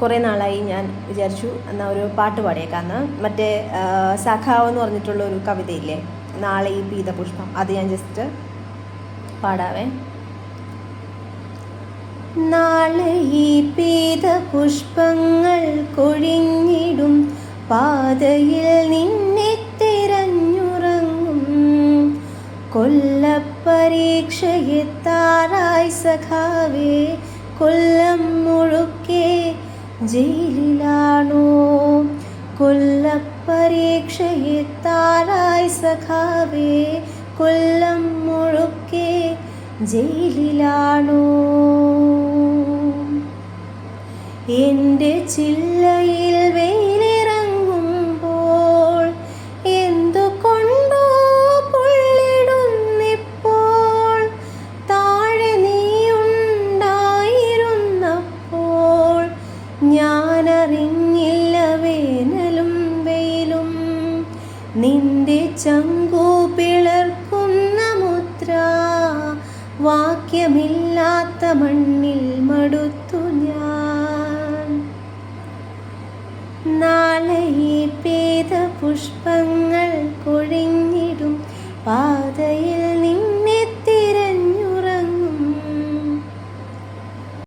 കുറേ നാളായി ഞാൻ വിചാരിച്ചു എന്നാൽ ഒരു പാട്ട് പാടിയേക്കാന്ന്. മറ്റേ സഖാവ് എന്ന് പറഞ്ഞിട്ടുള്ള ഒരു കവിതയില്ലേ, നാളെ ഈ പീതപുഷ്പം, അത് ഞാൻ ജസ്റ്റ് പാടാവേ. നാളെ ഈ പീതപുഷ്പങ്ങൾ കൊഴിഞ്ഞിടും പാതയിൽ നിന്നെ തിരഞ്ഞുറങ്ങും, കൊല്ലപ്പരീക്ഷയെത്താറായി സഖാവേ, കൊല്ലം മുഴുക്കെ ജയിലിലാണോ, കൊല്ലപ്പരീക്ഷയെത്താറായി സഖാവേ, കൊല്ലം മുഴുക്കെ ജയിലിലാണോ. എൻ്റെ ചില്ലയിൽ വെയിലിറങ്ങുമ്പോൾ എന്തുകൊണ്ടോ പൊള്ളിടുന്നിപ്പോൾ, താഴെ നീയുണ്ടായിരുന്നപ്പോൾ ഞാനറിഞ്ഞില്ല വേനലും വെയിലും, നിന്റെ ചങ്കു പിളർക്കുന്ന മുദ്ര വാക്യമില്ലാത്ത മണ്ണിൽ മടുത്തു ഞാൻ. നാളെ ഈ പീതപുഷ്പങ്ങൾ കൊഴിഞ്ഞിടും